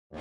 Some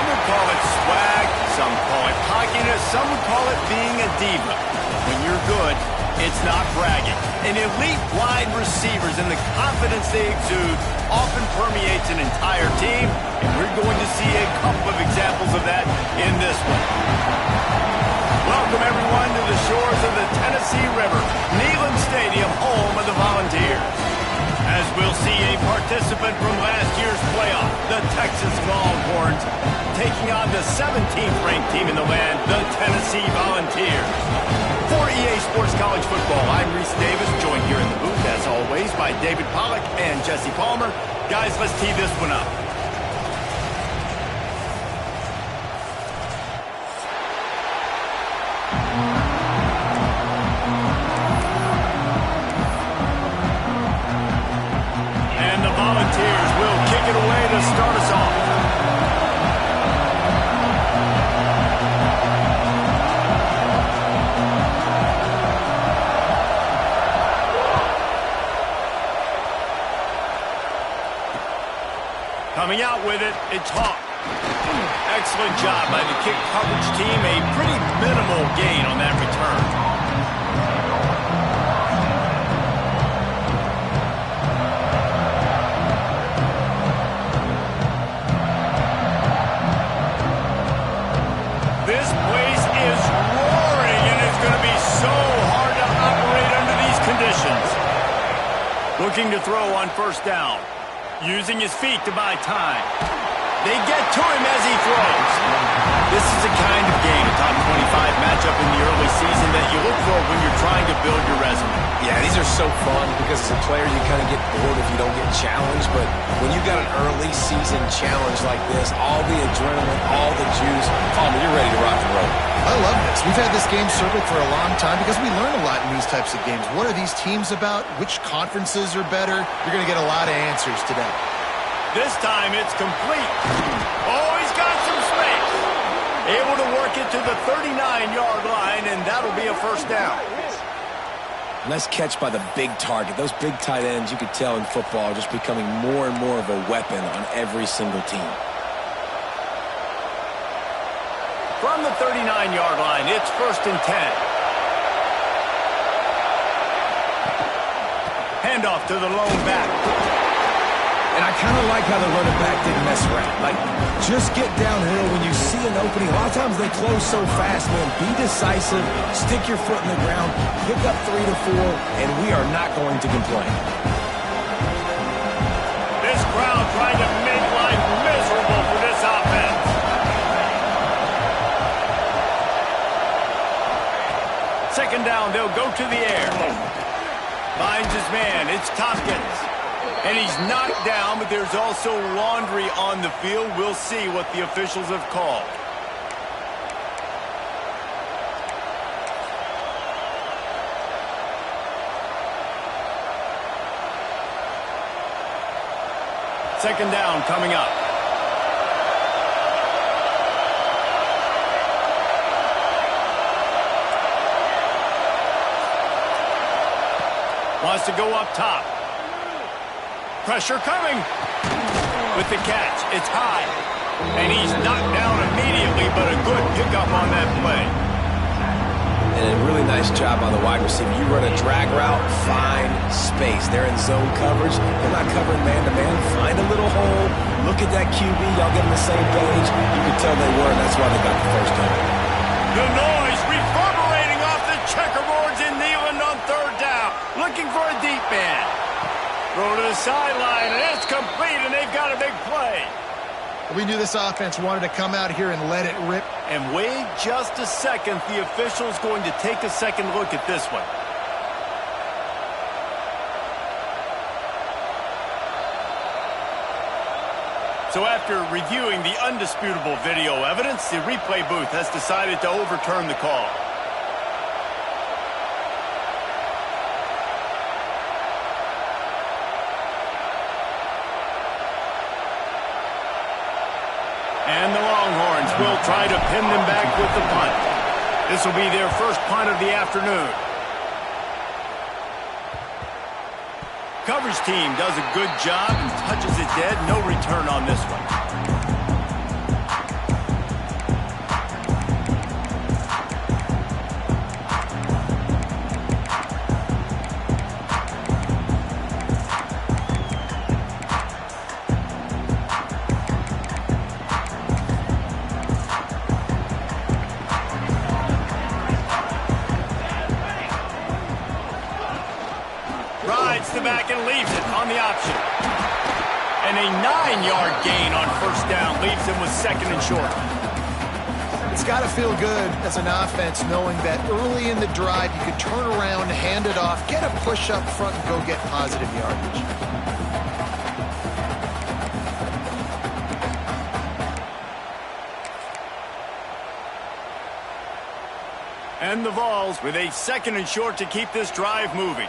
would call it swag, some call it cockiness, some would call it being a diva. When you're good, it's not bragging. And elite wide receivers and the confidence they exude often permeates an entire team, and we're going to see a couple of examples of that in this one. Welcome, everyone, to the shores of the Tennessee River, Neyland Stadium, home of the Volunteers. As we'll see a participant from last year's playoff, the Texas Longhorns, taking on the 17th ranked team in the land, the Tennessee Volunteers. For EA Sports College Football, I'm Reese Davis, joined here in the booth, as always, by David Pollack and Jesse Palmer. Guys, let's tee this one up. Away to start us off. Coming out with it, it's Hawk. Excellent job by the kick coverage team. A pretty minimal gain on that return. This place is roaring, and it's going to be so hard to operate under these conditions. Looking to throw on first down. Using his feet to buy time. They get to him as he throws. This is the kind of game, a top 25 matchup in the early season, that you look for when you're trying to build your resume. Yeah, these are so fun because as a player you kind of get bored if you don't get challenged, but when you got an early season challenge like this, all the adrenaline, all the juice, Palmer, you're ready to rock and roll. I love this. We've had this game circled for a long time because we learn a lot in these types of games. What are these teams about? Which conferences are better? You're going to get a lot of answers today. This time it's complete. Oh, he's got some space. Able to work it to the 39-yard line, and that'll be a first down. Nice catch by the big target. Those big tight ends, you could tell in football, are just becoming more and more of a weapon on every single team. From the 39-yard line, it's 1st and 10. Handoff to the lone back. And I kind of like how the running back didn't mess around. Like, just get downhill when you see an opening. A lot of times they close so fast, man. Be decisive, stick your foot in the ground, pick up 3 to 4, and we are not going to complain. This crowd trying to make life miserable for this offense. Second down, they'll go to the air. Finds his man, it's Tompkins. And he's knocked down, but there's also laundry on the field. We'll see what the officials have called. Second down coming up. Wants to go up top. Pressure coming. With the catch, it's high. And he's knocked down immediately, but a good pickup on that play. And a really nice job by the wide receiver. You run a drag route, find space. They're in zone coverage. They're not covering man-to-man. Find a little hole. Look at that QB. Y'all get on the same page. You can tell they were, and that's why they got the first down. The noise reverberating off the checkerboard looking for a deep man. Throw to the sideline, and it's complete, and they've got a big play. We knew this offense wanted to come out here and let it rip. And wait just a second. The official's going to take a second look at this one. So after reviewing the undisputable video evidence, the replay booth has decided to overturn the call. And the Longhorns will try to pin them back with the punt. This will be their first punt of the afternoon. Coverage team does a good job and touches it dead. No return on this one. Rides the back and leaves it on the option. And a 9-yard gain on first down leaves him with second and short. It's got to feel good as an offense knowing that early in the drive you could turn around, hand it off, get a push up front, and go get positive yardage. And the Vols with a second and short to keep this drive moving.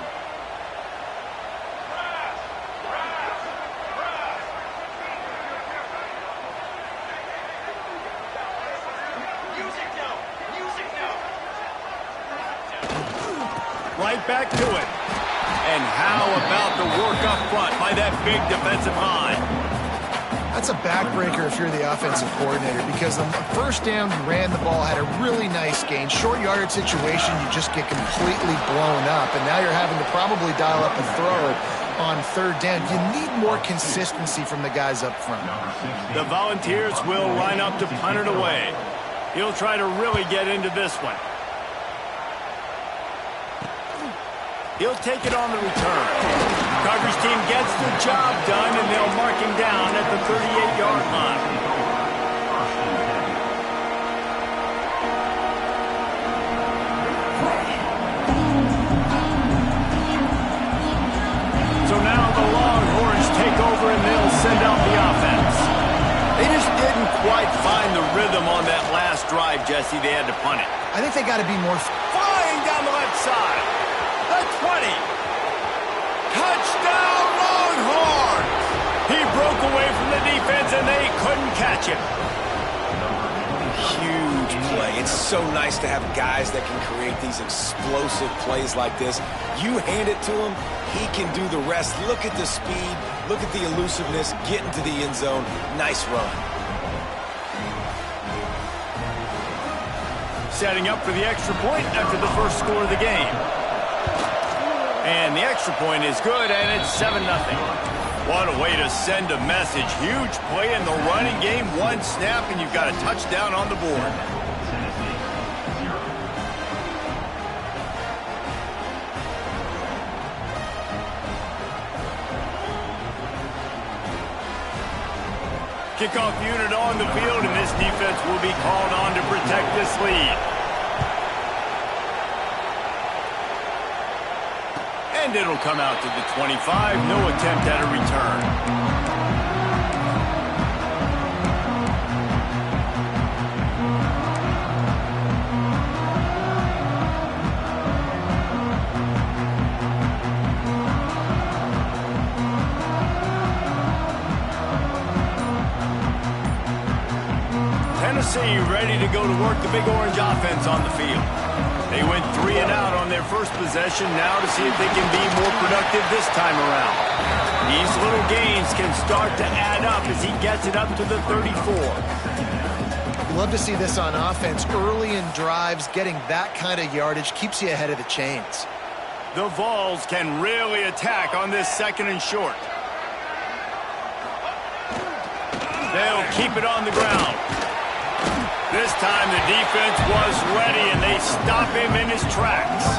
Right back to it. And how about the work up front by that big defensive line? That's a backbreaker if you're the offensive coordinator, because the first down you ran the ball, had a really nice gain. Short yardage situation, you just get completely blown up, and now you're having to probably dial up a throw on third down. You need more consistency from the guys up front. The Volunteers will line up to punt it away. He'll try to really get into this one. He'll take it on the return. Coverage team gets the job done, and they'll mark him down at the 38-yard line. So now the Longhorns take over, and they'll send out the offense. They just didn't quite find the rhythm on that last drive, Jesse. They had to punt it. I think they got to be more... Flying down the left side. The 20. Touchdown, Longhorns! He broke away from the defense, and they couldn't catch him. Huge play. It's so nice to have guys that can create these explosive plays like this. You hand it to him, he can do the rest. Look at the speed. Look at the elusiveness. Get into the end zone. Nice run. Setting up for the extra point after the first score of the game. And the extra point is good, and it's 7-0. What a way to send a message. Huge play in the running game. One snap, and you've got a touchdown on the board. Kickoff unit on the field, and this defense will be called on to protect this lead. And it'll come out to the 25. No attempt at a return. Tennessee ready to go to work the Big Orange offense on the field. They went 3 and out on their first possession, now to see if they can be more productive this time around. These little gains can start to add up as he gets it up to the 34. You love to see this on offense. Early in drives, getting that kind of yardage keeps you ahead of the chains. The Vols can really attack on this second and short. They'll keep it on the ground. This time the defense was ready, and they stop him in his tracks.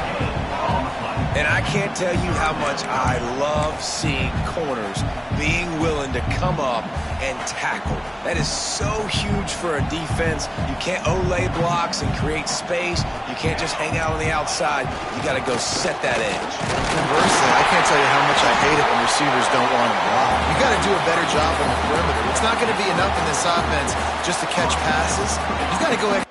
And I can't tell you how much I love seeing corners being willing to come up and tackle. That is so huge for a defense. You can't olay blocks and create space. You can't just hang out on the outside. You got to go set that edge. Conversely, I can't tell you how much I hate it when receivers don't want to block. You got to do a better job on the perimeter. It's not going to be enough in this offense just to catch passes. You got to go ahead.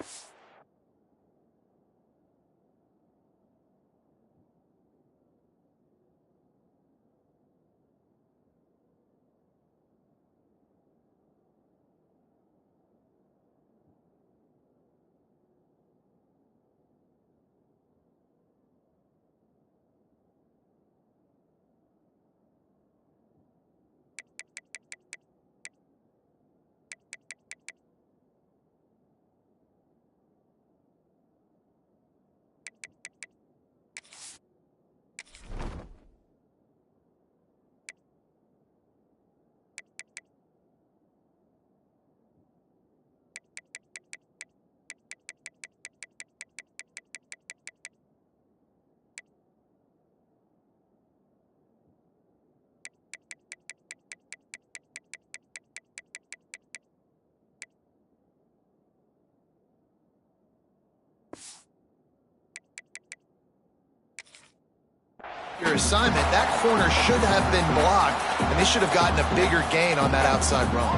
Your assignment, that corner should have been blocked, and they should have gotten a bigger gain on that outside run.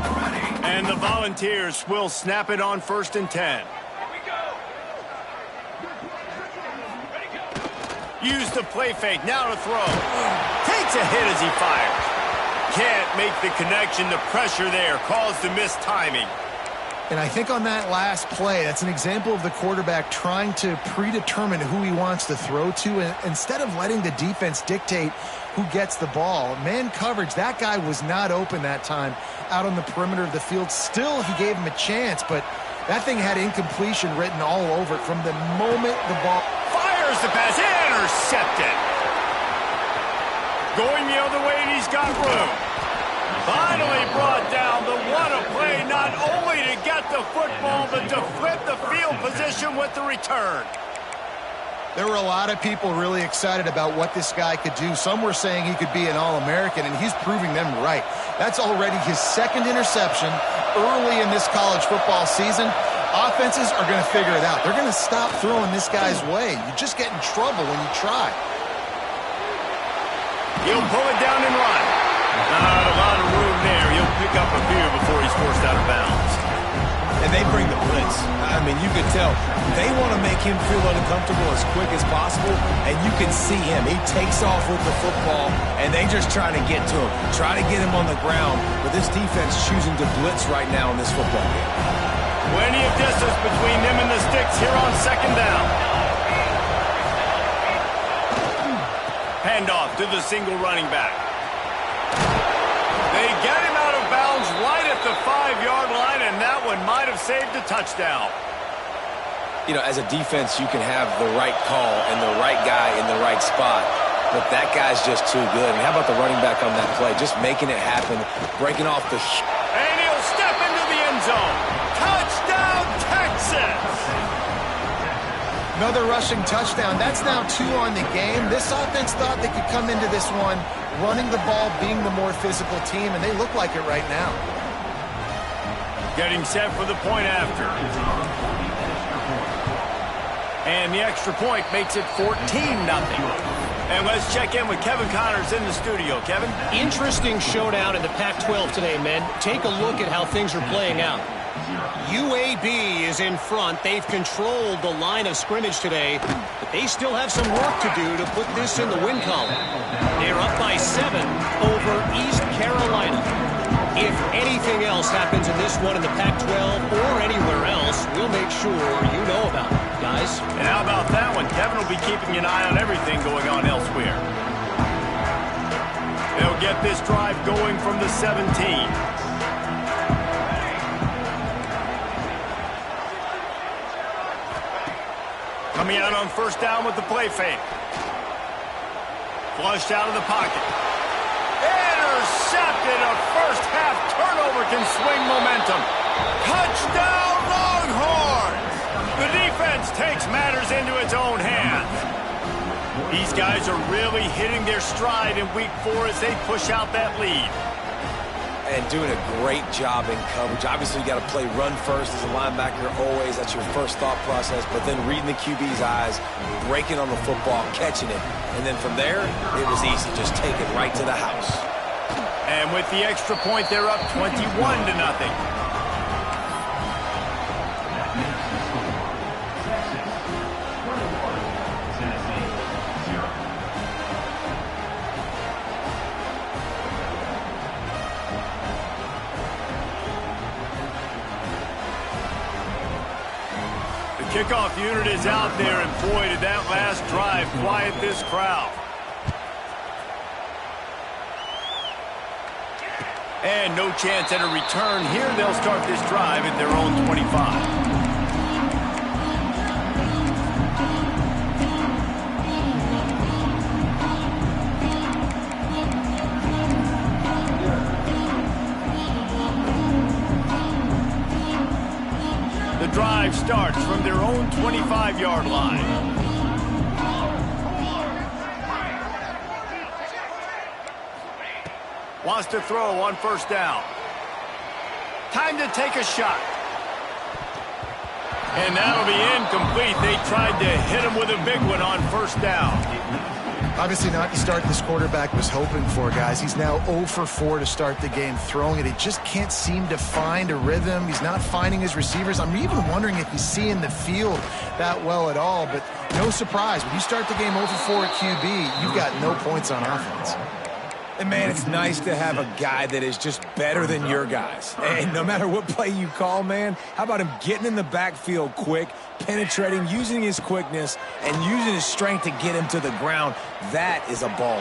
And the Volunteers will snap it on 1st and 10. Use the play fake, now to throw. Takes a hit as he fires. Can't make the connection, the pressure there caused the missed timing. And I think on that last play, that's an example of the quarterback trying to predetermine who he wants to throw to, and instead of letting the defense dictate who gets the ball. Man coverage, that guy was not open that time out on the perimeter of the field. Still, he gave him a chance, but that thing had incompletion written all over it from the moment the ball... Fires the pass, intercepted. Going the other way, and he's got room. Finally brought down, but what a play, not only to get the football, but to flip the field position with the return. There were a lot of people really excited about what this guy could do. Some were saying he could be an All-American, and he's proving them right. That's already his 2nd interception early in this college football season. Offenses are going to figure it out. They're going to stop throwing this guy's way. You just get in trouble when you try. He'll pull it down and run. Not a lot of room there. He'll pick up a few before he's forced out of bounds. And they bring the blitz. I mean, you can tell they want to make him feel uncomfortable as quick as possible, and you can see him. He takes off with the football, and they just try to get to him, try to get him on the ground. But this defense choosing to blitz right now in this football game. Plenty of distance between them and the sticks here on 2nd down. Handoff to the single running back. They get him out of bounds right at the 5-yard line, and that one might have saved a touchdown. You know, as a defense, you can have the right call and the right guy in the right spot, but that guy's just too good. And how about the running back on that play? Just making it happen, breaking off the... And he'll step into the end zone. Touchdown, Texas! Another rushing touchdown. That's now 2 on the game. This offense thought they could come into this one running the ball, being the more physical team, and they look like it right now. Getting set for the point after. And the extra point makes it 14-0. And let's check in with Kevin Connors in the studio. Kevin? Interesting showdown in the Pac-12 today, men. Take a look at how things are playing out. UAB is in front. They've controlled the line of scrimmage today, but they still have some work to do to put this in the win column. They're up by 7 over East Carolina. If anything else happens in this one in the Pac-12 or anywhere else, we'll make sure you know about it, guys. And how about that one? Kevin will be keeping an eye on everything going on elsewhere. They'll get this drive going from the 17. Coming out on 1st down with the play fake. Flushed out of the pocket. Intercepted. A first-half turnover can swing momentum. Touchdown, Longhorns! The defense takes matters into its own hands. These guys are really hitting their stride in week 4 as they push out that lead. And doing a great job in coverage. Obviously, you got to play run first as a linebacker always. That's your first thought process. But then reading the QB's eyes, breaking on the football, catching it. And then from there, it was easy. Just take it right to the house. And with the extra point, they're up 21-0. Kickoff unit is out there, and boy, did that last drive quiet this crowd. And no chance at a return here. They'll start this drive at their own 25. Drive starts from their own 25-yard line. Wants to throw on first down. Time to take a shot. And that'll be incomplete. They tried to hit him with a big one on first down. Obviously not the start this quarterback was hoping for, guys. He's now 0 for 4 to start the game throwing it. He just can't seem to find a rhythm. He's not finding his receivers. I'm even wondering if he's seeing the field that well at all. But no surprise, when you start the game 0 for 4 at QB, you've got no points on offense. And, man, it's nice to have a guy that is just better than your guys. And no matter what play you call, man, how about him getting in the backfield quick, penetrating, using his quickness, and using his strength to get him to the ground? That is a baller.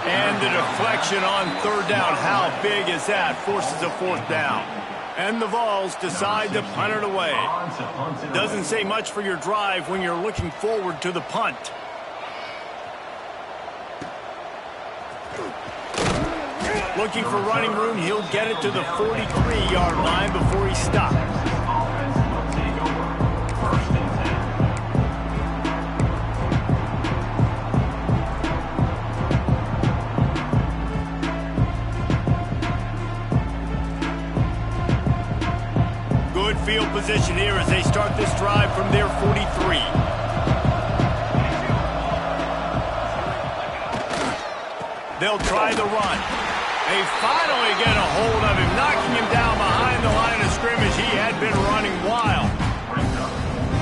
And the deflection on third down. How big is that? Forces a fourth down. And the Vols decide to punt it away. Doesn't say much for your drive when you're looking forward to the punt. Looking for running room, he'll get it to the 43-yard line before he stops. Good field position here as they start this drive from their 43. They'll try the run. They finally get a hold of him, knocking him down behind the line of scrimmage. He had been running wild.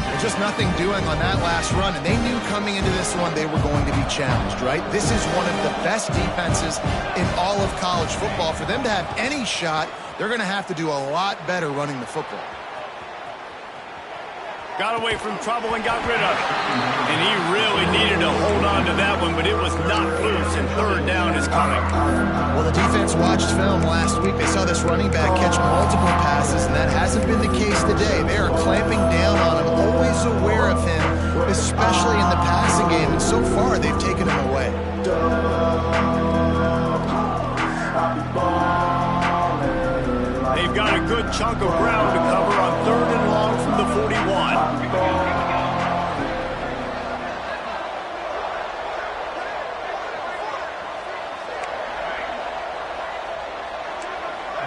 There's just nothing doing on that last run, and they knew coming into this one they were going to be challenged, right? This is one of the best defenses in all of college football. For them to have any shot, they're going to have to do a lot better running the football. Got away from trouble and got rid of it. And he really needed to hold on to that one, but it was not loose, and third down is coming. Well, the defense watched film last week. They saw this running back catch multiple passes, and that hasn't been the case today. They are clamping down on him, always aware of him, especially in the passing game, and so far they've taken him away. They've got a good chunk of ground to cover on third and long from the 41.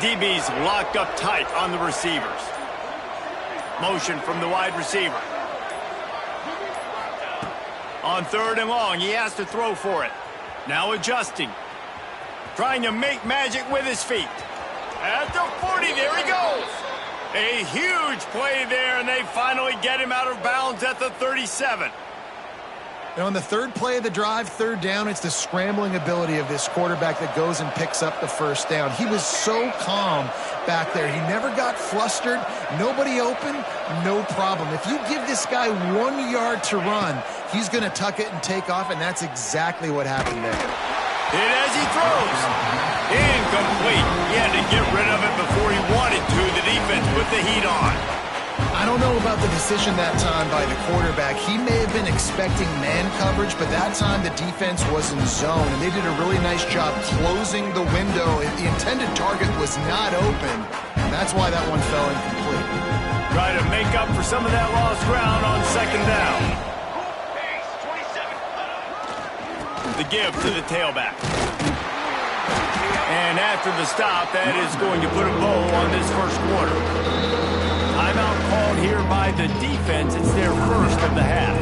DB's locked up tight on the receivers. Motion from the wide receiver. On third and long, he has to throw for it. Now adjusting. Trying to make magic with his feet. At the 40, there he goes. A huge play there, and they finally get him out of bounds at the 37. And on the third play of the drive, third down, it's the scrambling ability of this quarterback that goes and picks up the first down. He was so calm back there. He never got flustered. Nobody open, no problem. If you give this guy 1 yard to run, he's going to tuck it and take off, and that's exactly what happened there. Hit as he throws. Incomplete. He had to get rid of it before he wanted to. The defense put the heat on. I don't know about the decision that time by the quarterback. He may have been expecting man coverage, but that time the defense was in zone, and they did a really nice job closing the window. The intended target was not open, and that's why that one fell incomplete. Try to make up for some of that lost ground on second down. The give to the tailback. And after the stop, that is going to put a bow on this first quarter. Timeout called here by the defense. It's their first of the half.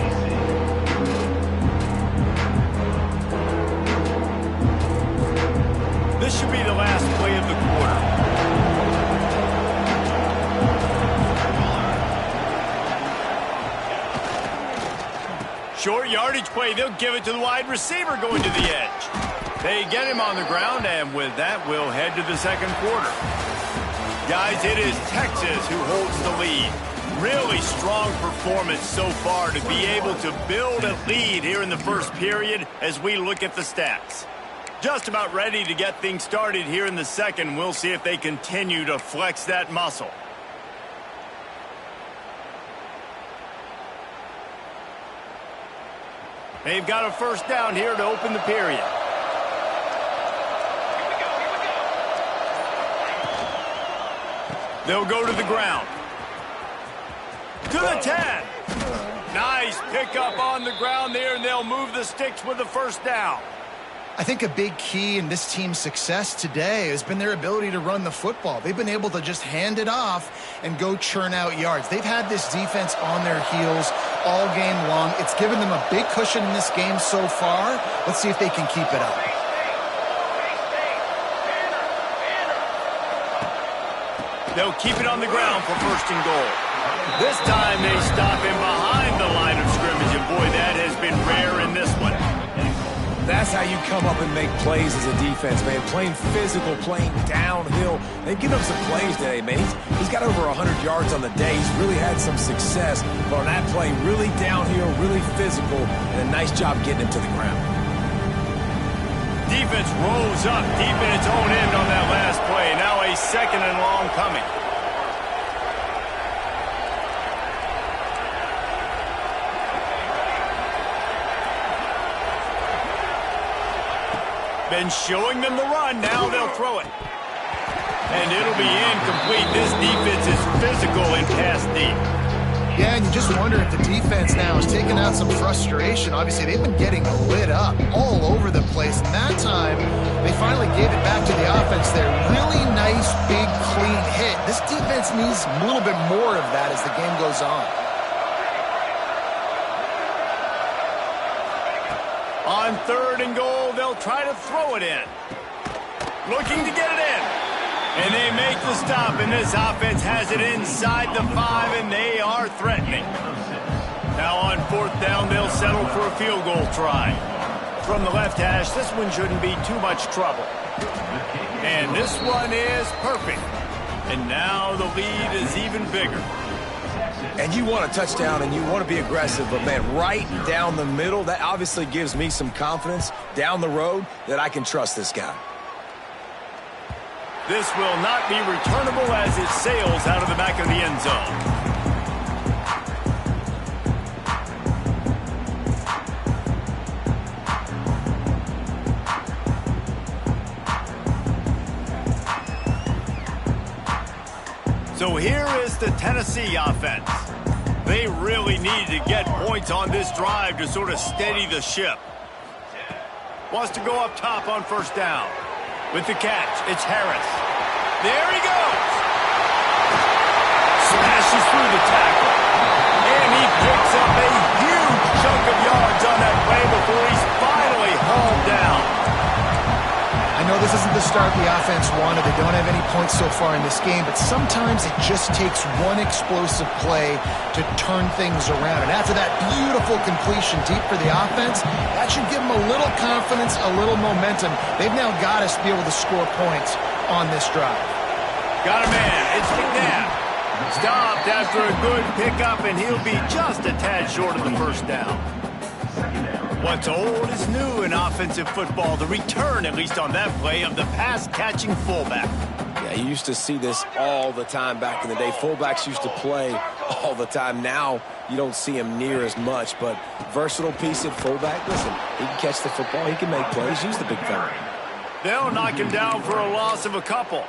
This should be the last play of the quarter. Short yardage play. They'll give it to the wide receiver going to the edge. They get him on the ground, and with that, we'll head to the second quarter. Guys, it is Texas who holds the lead. Really strong performance so far to be able to build a lead here in the first period as we look at the stats. Just about ready to get things started here in the second. We'll see if they continue to flex that muscle. They've got a first down here to open the period. They'll go to the ground. To the 10. Nice pickup on the ground there, and they'll move the sticks with the first down. I think a big key in this team's success today has been their ability to run the football. They've been able to just hand it off and go churn out yards. They've had this defense on their heels all game long. It's given them a big cushion in this game so far. Let's see if they can keep it up. They'll keep it on the ground for first and goal. This time they stop him behind the line of scrimmage, and boy, that has been rare in this one. That's how you come up and make plays as a defense, man. Playing physical, playing downhill. They've given up some plays today, man. He's got over 100 yards on the day. He's really had some success. But on that play, really downhill, really physical, and a nice job getting him to the ground. Defense rolls up deep in its own end on that last play. Now a second and long coming. Been showing them the run. Now they'll throw it. And it'll be incomplete. This defense is physical and pass deep. Yeah, and you just wonder if the defense now is taking out some frustration. Obviously, they've been getting lit up all over the place. And that time, they finally gave it back to the offense there. Really nice, big, clean hit. This defense needs a little bit more of that as the game goes on. On third and goal, they'll try to throw it in. Looking to get it in. And they make the stop, and this offense has it inside the 5, and they are threatening. Now on fourth down, they'll settle for a field goal try. From the left hash, this one shouldn't be too much trouble. And this one is perfect. And now the lead is even bigger. And you want a touchdown and you want to be aggressive, but, man, right down the middle, that obviously gives me some confidence down the road that I can trust this guy. This will not be returnable as it sails out of the back of the end zone. So here is the Tennessee offense. They really need to get points on this drive to sort of steady the ship. Wants to go up top on first down. With the catch, it's Harris. There he goes. Smashes through the tackle. And he picks up a huge chunk of yards on that play before he's finally hauled down. I know this isn't the start the offense wanted. They don't have any points so far in this game, but sometimes it just takes one explosive play to turn things around. And after that beautiful completion deep for the offense, that should give them a little confidence, a little momentum. They've now got to be able to score points on this drive. Got a man. It's McNabb. Stopped after a good pickup, and he'll be just a tad short of the first down. What's old is new in offensive football. The return, at least on that play, of the pass-catching fullback. Yeah, you used to see this all the time back in the day. Fullbacks used to play all the time. Now you don't see him near as much, but versatile piece at fullback. Listen, he can catch the football. He can make plays. Use the big fella. They'll knock him down for a loss of a couple.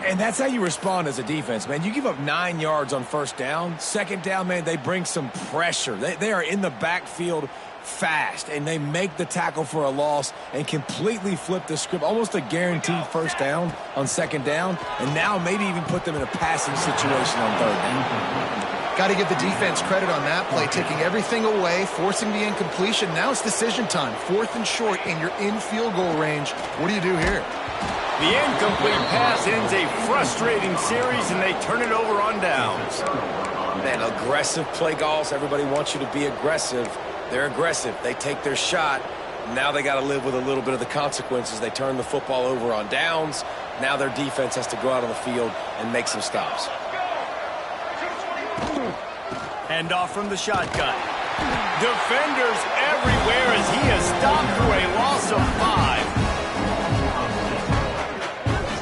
And that's how you respond as a defense, man. You give up 9 yards on first down. Second down, man, they bring some pressure. They are in the backfield fast, and they make the tackle for a loss and completely flip the script, almost a guaranteed first down on second down, and now maybe even put them in a passing situation on third down. Got to give the defense credit on that play, taking everything away, forcing the incompletion. Now it's decision time. 4th and short, and you're in field goal range. What do you do here? The incomplete pass ends a frustrating series, and they turn it over on downs. Man, aggressive play calls. Everybody wants you to be aggressive. They're aggressive. They take their shot. Now they got to live with a little bit of the consequences. They turn the football over on downs. Now their defense has to go out on the field and make some stops. Hand off from the shotgun. Defenders everywhere as he is stopped for a loss of 5.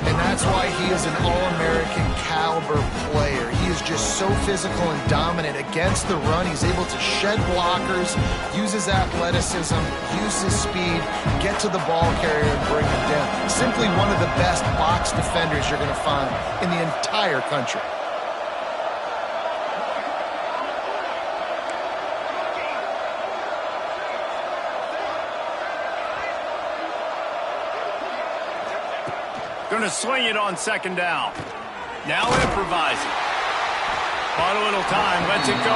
And that's why he is an All-American caliber player. He is just so physical and dominant against the run. He's able to shed blockers, use his athleticism, use his speed, get to the ball carrier and bring him down. Simply one of the best box defenders you're going to find in the entire country. Going to swing it on second down. Now improvising. Bought a little time, lets it go.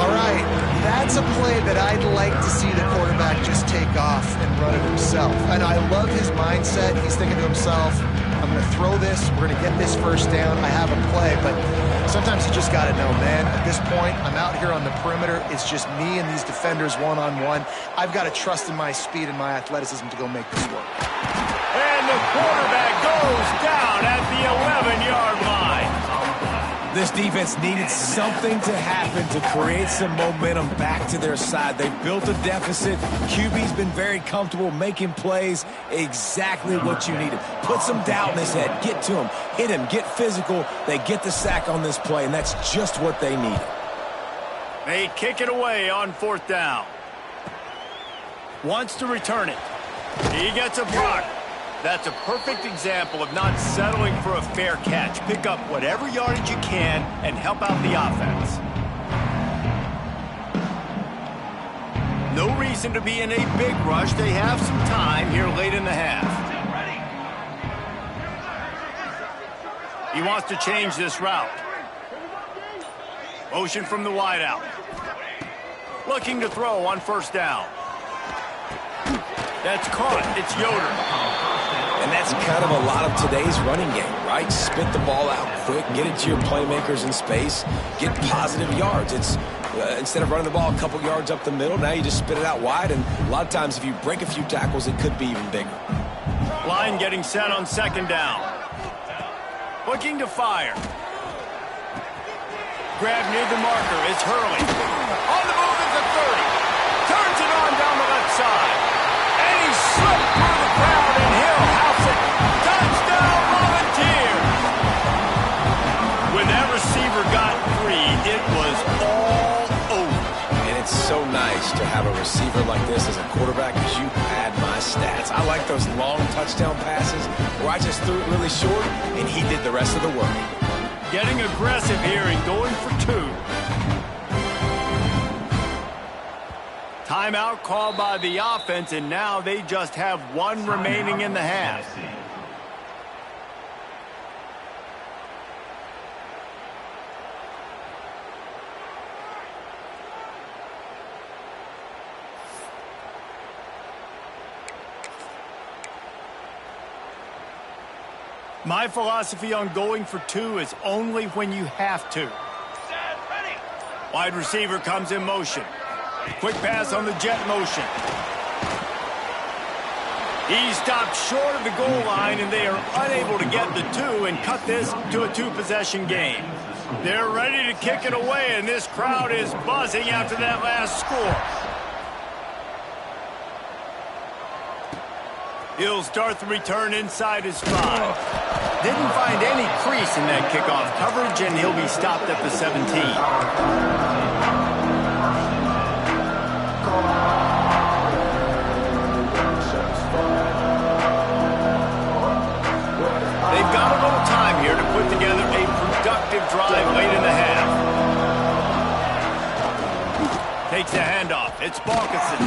All right, that's a play that I'd like to see the quarterback just take off and run it himself. And I love his mindset. He's thinking to himself, I'm going to throw this. We're going to get this first down. I have a play. But sometimes you just got to know, man, at this point, I'm out here on the perimeter. It's just me and these defenders one-on-one. I've got to trust in my speed and my athleticism to go make this work. And the quarterback goes down at the 11-yard line. This defense needed something to happen to create some momentum back to their side. They built a deficit. QB's been very comfortable making plays, exactly what you needed. Put some doubt in his head. Get to him. Hit him. Get physical. They get the sack on this play, and that's just what they needed. They kick it away on 4th down. Wants to return it. He gets a block. That's a perfect example of not settling for a fair catch. Pick up whatever yardage you can and help out the offense. No reason to be in a big rush. They have some time here late in the half. He wants to change this route. Motion from the wideout. Looking to throw on 1st down. That's caught. It's Yoder. And that's kind of a lot of today's running game, right? Spit the ball out quick, get it to your playmakers in space, get positive yards. It's instead of running the ball a couple yards up the middle, now you just spit it out wide, and a lot of times if you break a few tackles, it could be even bigger. Line getting set on 2nd down. Looking to fire. Grab near the marker. It's Hurley. On the move at the 30. Turns it on down the left side. And he slipped through the crowd, and he'll house it. Touchdown, Volunteers! When that receiver got free, it was all over. And it's so nice to have a receiver like this as a quarterback because you pad my stats. I like those long touchdown passes where I just threw it really short, and he did the rest of the work. Getting aggressive here and going for 2. Timeout called by the offense, and now they just have 1 remaining in the half. My philosophy on going for 2 is only when you have to. Wide receiver comes in motion. Quick pass on the jet motion. He stopped short of the goal line, and they are unable to get the 2 and cut this to a 2-possession game. They're ready to kick it away, and this crowd is buzzing after that last score. He'll start the return inside his 5. Didn't find any crease in that kickoff coverage, and he'll be stopped at the 17. They've got a little time here to put together a productive drive late in the half. Takes a handoff. It's Balkinson.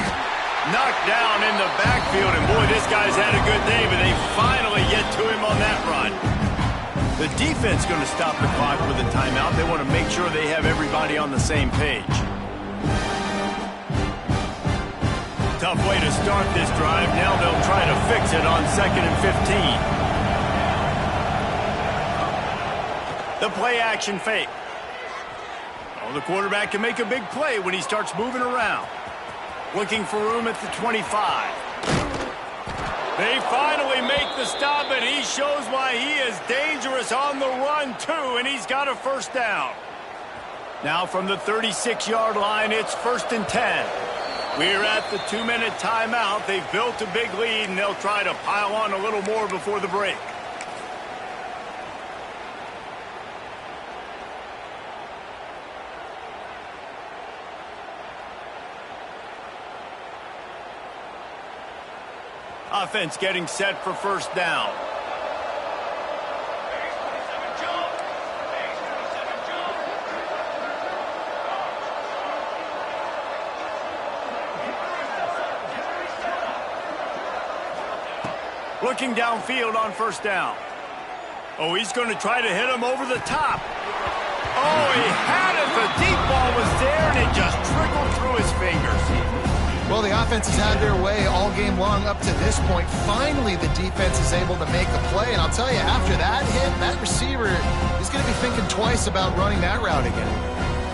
Knocked down in the backfield, and boy, this guy's had a good day, but they finally get to him on that run. The defense going to stop the clock with a timeout. They want to make sure they have everybody on the same page. Tough way to start this drive. Now they'll try to fix it on 2nd and 15. The play action fake. Oh, the quarterback can make a big play when he starts moving around. Looking for room at the 25. They finally make the stop, and he shows why he is dangerous on the run, too, and he's got a first down. Now from the 36-yard line, it's 1st and 10. We're at the 2-minute timeout. They've built a big lead, and they'll try to pile on a little more before the break. Offense getting set for first down. Looking downfield on first down. Oh, he's going to try to hit him over the top. Oh, he had it. The deep ball was there, and it just trickled through his fingers. Well, the offense has had their way all game long up to this point. Finally, the defense is able to make a play. And I'll tell you, after that hit, that receiver is going to be thinking twice about running that route again.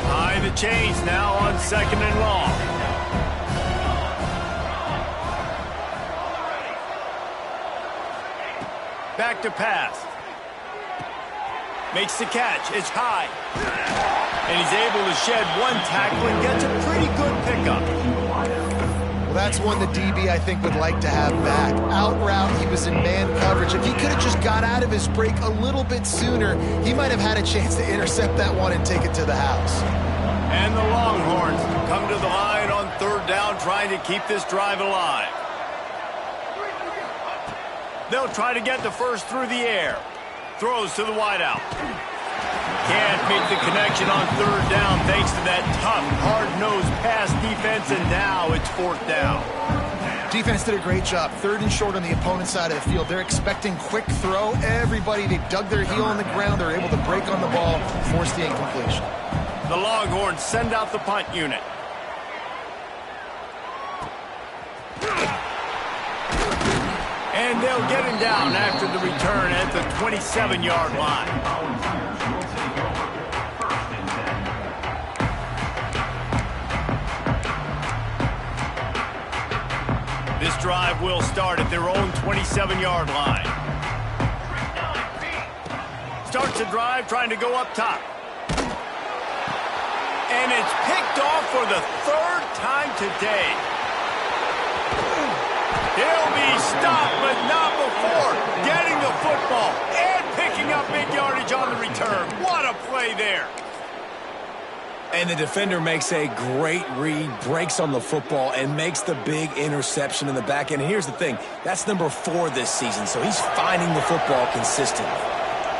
High the chains now on 2nd and long. Back to pass. Makes the catch. It's high. And he's able to shed one tackle and gets a pretty good pickup. Well, that's one the DB, I think, would like to have back. Out route, he was in man coverage. If he could have just got out of his break a little bit sooner, he might have had a chance to intercept that one and take it to the house. And the Longhorns come to the line on 3rd down, trying to keep this drive alive. They'll try to get the first through the air. Throws to the wideout. Can't make the connection on 3rd down thanks to that tough, hard-nosed pass defense, and now it's 4th down. Defense did a great job. 3rd and short on the opponent's side of the field. They're expecting quick throw. Everybody, they dug their heel on the ground. They're able to break on the ball, force the incompletion. The Longhorns send out the punt unit. And they'll get him down after the return at the 27-yard line. This drive will start at their own 27-yard line. Starts the drive trying to go up top. And it's picked off for the 3rd time today. He'll be stopped, but not before getting the football and picking up big yardage on the return. What a play there. And the defender makes a great read, breaks on the football, and makes the big interception in the back end. And here's the thing, that's number 4 this season, so he's finding the football consistently.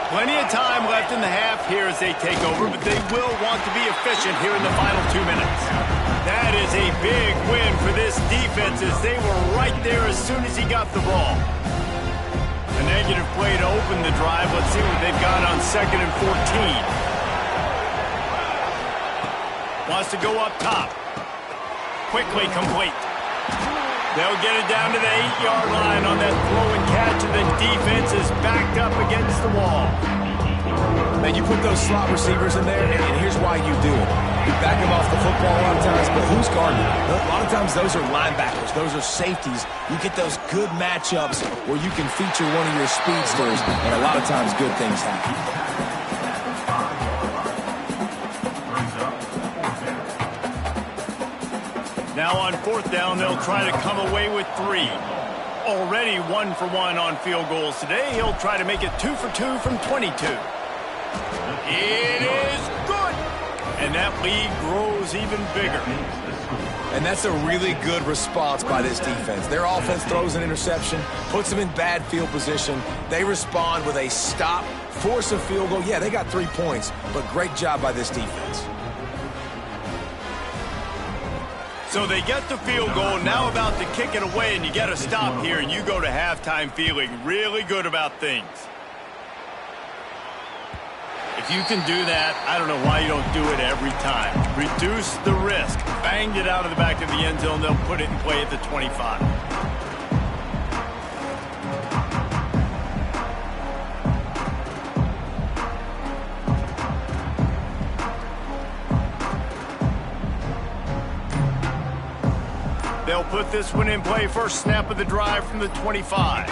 Plenty of time left in the half here as they take over, but they will want to be efficient here in the final 2 minutes. That is a big win for this defense as they were right there as soon as he got the ball. A negative play to open the drive. Let's see what they've got on 2nd and 14. Wants to go up top. Quickly complete. They'll get it down to the 8-yard line on that throw and catch, and the defense is backed up against the wall. Man, you put those slot receivers in there, and here's why you do it. You back them off the football a lot of times, but who's guarding them? A lot of times those are linebackers. Those are safeties. You get those good matchups where you can feature one of your speedsters, and a lot of times good things happen. Now on 4th down, they'll try to come away with 3. Already 1 for 1 on field goals today. He'll try to make it 2 for 2 from 22. It is good. And that lead grows even bigger. And that's a really good response by this defense. Their offense throws an interception, puts them in bad field position. They respond with a stop, force a field goal. Yeah, they got 3 points, but great job by this defense. So they get the field goal, now about to kick it away, and you get a stop here, and you go to halftime feeling really good about things. If you can do that, I don't know why you don't do it every time. Reduce the risk. Banged it out of the back of the end zone. They'll put it in play at the 25. They'll put this one in play. First snap of the drive from the 25.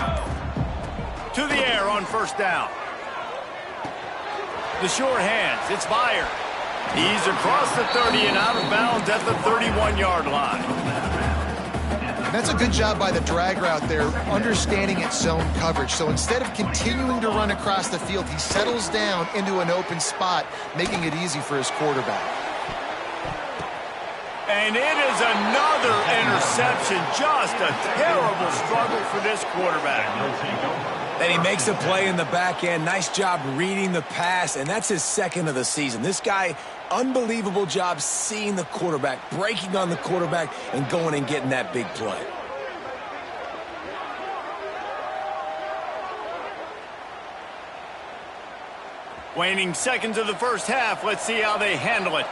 To the air on first down. The short hands, it's fired. He's across the 30 and out of bounds at the 31-yard line. And that's a good job by the drag route there, understanding its zone coverage. So instead of continuing to run across the field, he settles down into an open spot, making it easy for his quarterback. And it is another interception. Just a terrible struggle for this quarterback. And he makes a play in the back end. Nice job reading the pass, and that's his second of the season. This guy, unbelievable job seeing the quarterback, breaking on the quarterback, and going and getting that big play. Waning seconds of the first half. Let's see how they handle it.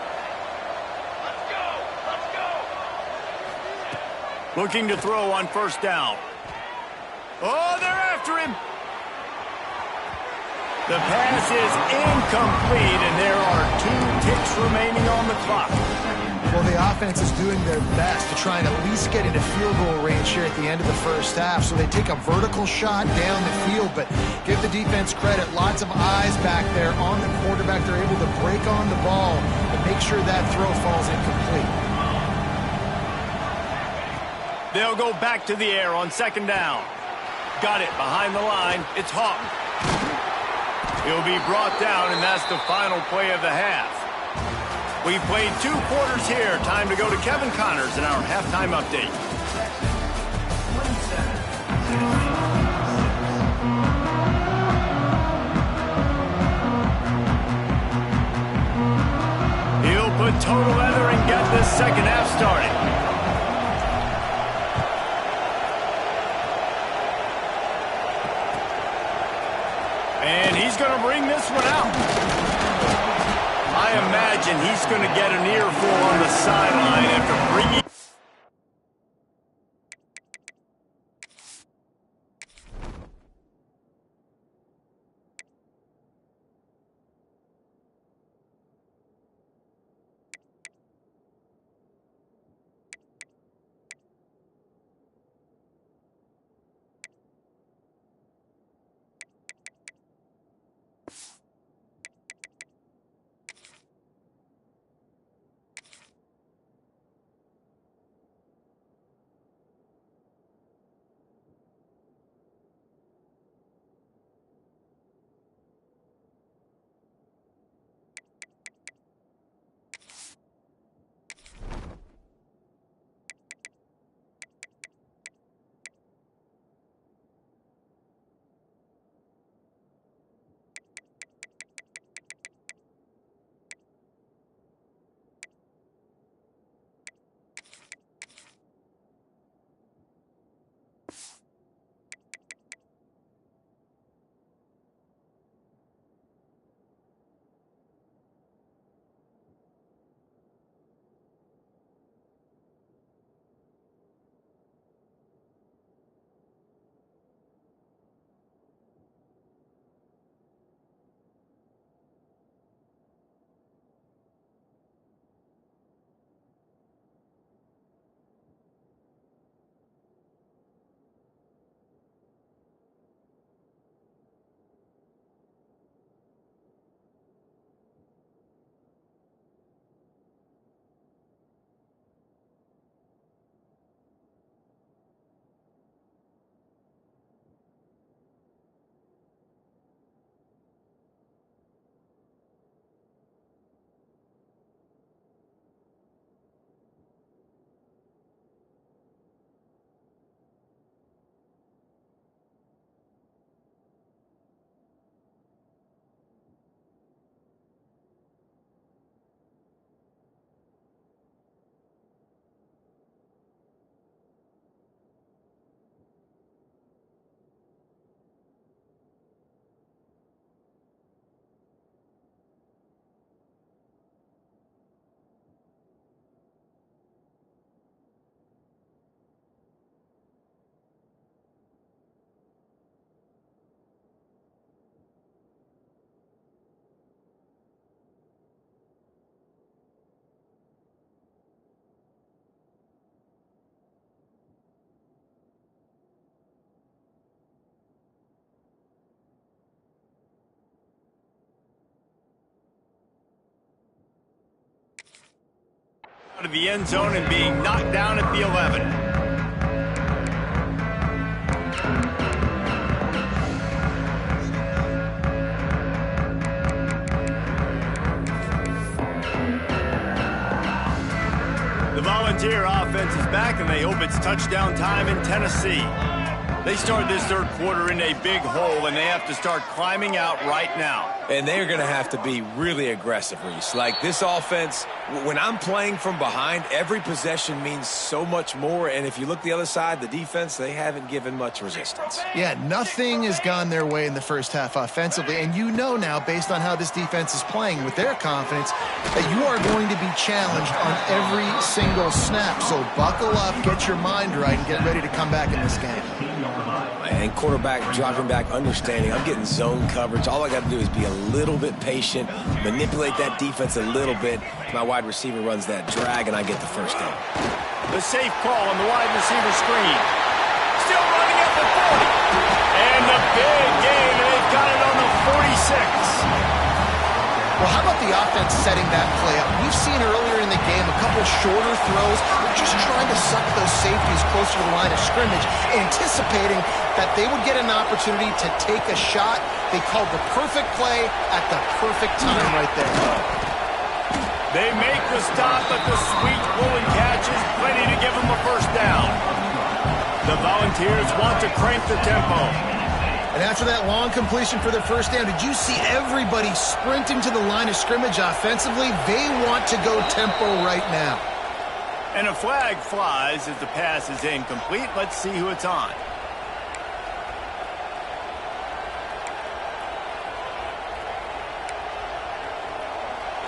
Looking to throw on first down. Oh, they're after him. The pass is incomplete, and there are 2 ticks remaining on the clock. Well, the offense is doing their best to try and at least get into field goal range here at the end of the first half. So they take a vertical shot down the field, but give the defense credit. Lots of eyes back there on the quarterback. They're able to break on the ball and make sure that throw falls incomplete. They'll go back to the air on second down. Got it behind the line. It's Hawk. He'll be brought down, and that's the final play of the half. We've played 2 quarters here. Time to go to Kevin Connors in our halftime update. He'll put total leather and get this second half started. And he's going to bring this one out. I imagine he's going to get an earful on the sideline after bringing... Out of the end zone and being knocked down at the 11. The Volunteer offense is back, and they hope it's touchdown time in Tennessee. They start this third quarter in a big hole, and they have to start climbing out right now. And they're going to have to be really aggressive, Reese. Like, this offense, when I'm playing from behind, every possession means so much more. And if you look the other side, the defense, they haven't given much resistance. Yeah, nothing has gone their way in the first half offensively. And you know now, based on how this defense is playing with their confidence, that you are going to be challenged on every single snap. So buckle up, get your mind right, and get ready to come back in this game. And quarterback dropping back, understanding I'm getting zone coverage. All I got to do is be a little bit patient, manipulate that defense a little bit. My wide receiver runs that drag, and I get the first down. The safe call on the wide receiver screen. Still running at the 40. And the big gain, and they've got it on the 46. Well, how about the offense setting that play up? We've seen earlier in the game a couple shorter throws. They're just trying to suck those safeties closer to the line of scrimmage, anticipating that they would get an opportunity to take a shot. They called the perfect play at the perfect time right there. They make the stop, but the sweet pulling catch is plenty to give them a first down. The Volunteers want to crank the tempo. And after that long completion for their first down, did you see everybody sprinting to the line of scrimmage offensively? They want to go tempo right now. And a flag flies as the pass is incomplete. Let's see who it's on.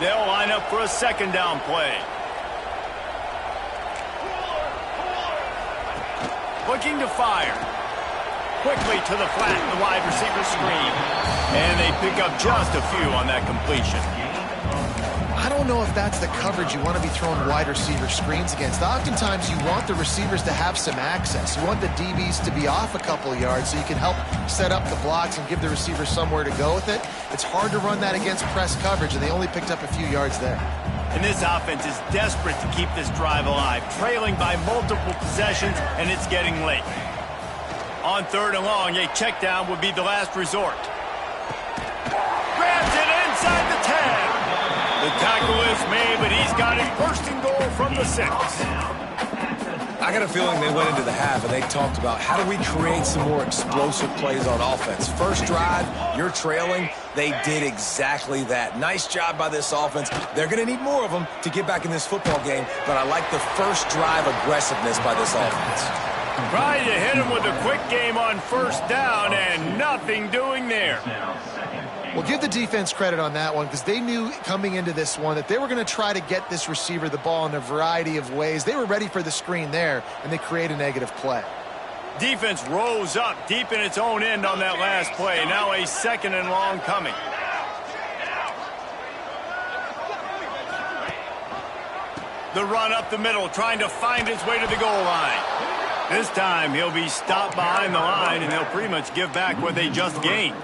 They'll line up for a second down play. Looking to fire. Quickly to the flat in the wide receiver screen. And they pick up just a few on that completion. I don't know if that's the coverage you want to be throwing wide receiver screens against. Oftentimes, you want the receivers to have some access. You want the DBs to be off a couple of yards so you can help set up the blocks and give the receivers somewhere to go with it. It's hard to run that against press coverage, and they only picked up a few yards there. And this offense is desperate to keep this drive alive, trailing by multiple possessions, and it's getting late. On third and long, a check down would be the last resort. Grabs it inside the 10. The tackle is made, but he's got it first and goal from the 6. I got a feeling they went into the half and they talked about how do we create some more explosive plays on offense. First drive, you're trailing. They did exactly that. Nice job by this offense. They're going to need more of them to get back in this football game, but I like the first drive aggressiveness by this offense. Trying to hit him with a quick game on first down and nothing doing there. Well, give the defense credit on that one because they knew coming into this one that they were going to try to get this receiver the ball in a variety of ways. They were ready for the screen there, and they create a negative play. Defense rose up deep in its own end on that last play. Now a second and long coming. The run up the middle, trying to find his way to the goal line. This time, he'll be stopped behind the line, and they'll pretty much give back what they just gained.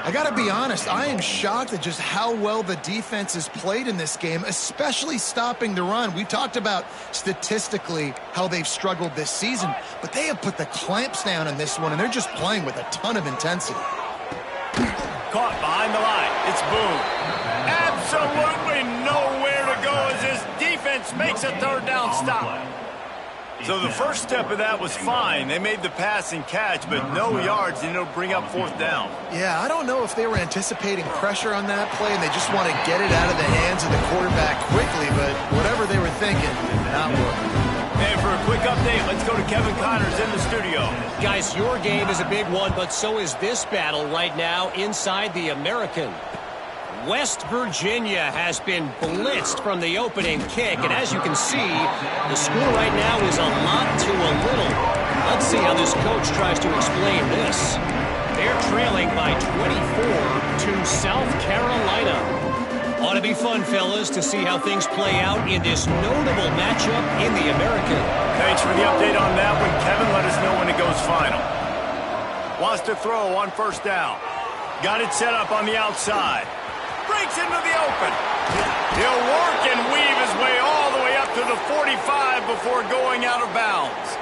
I got to be honest, I am shocked at just how well the defense has played in this game, especially stopping the run. We talked about statistically how they've struggled this season, but they have put the clamps down in this one, and they're just playing with a ton of intensity. Caught behind the line. It's Boone. Absolutely nowhere to go as this defense makes a third down stop. So the first step of that was fine. They made the pass and catch, but no yards, and it'll bring up fourth down. Yeah, I don't know if they were anticipating pressure on that play, and they just want to get it out of the hands of the quarterback quickly, but whatever they were thinking, not working. And for a quick update, let's go to Kevin Connors in the studio. Guys, your game is a big one, but so is this battle right now inside the American. West Virginia has been blitzed from the opening kick, and as you can see, the score right now is a lot to a little. Let's see how this coach tries to explain this. They're trailing by 24 to South Carolina. Ought to be fun, fellas, to see how things play out in this notable matchup in the American. Thanks for the update on that one, Kevin. Let us know when it goes final. Wants to throw on first down. Got it set up on the outside. Breaks into the open. He'll work and weave his way all the 35 before going out of bounds.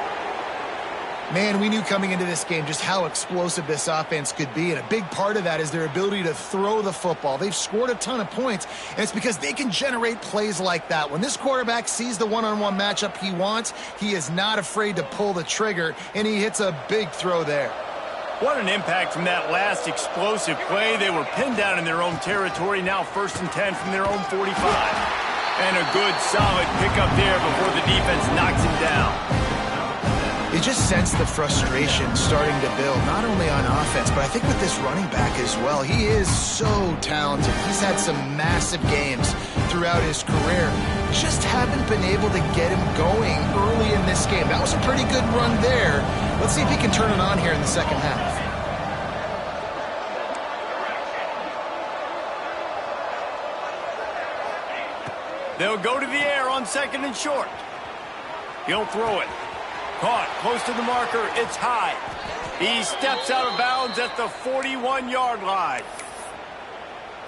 Man, we knew coming into this game just how explosive this offense could be, and a big part of that is their ability to throw the football. They've scored a ton of points, and it's because they can generate plays like that. When this quarterback sees the one-on-one matchup he wants, he is not afraid to pull the trigger, and he hits a big throw there. What an impact from that last explosive play. They were pinned down in their own territory, now 1st and 10 from their own 45. And a good, solid pickup there before the defense knocks him down. You just sense the frustration starting to build, not only on offense, but I think with this running back as well. He is so talented. He's had some massive games throughout his career. Just haven't been able to get him going early in this game. That was a pretty good run there. Let's see if he can turn it on here in the second half. They'll go to the air on 2nd and short. He'll throw it. Caught close to the marker. It's high. He steps out of bounds at the 41-yard line.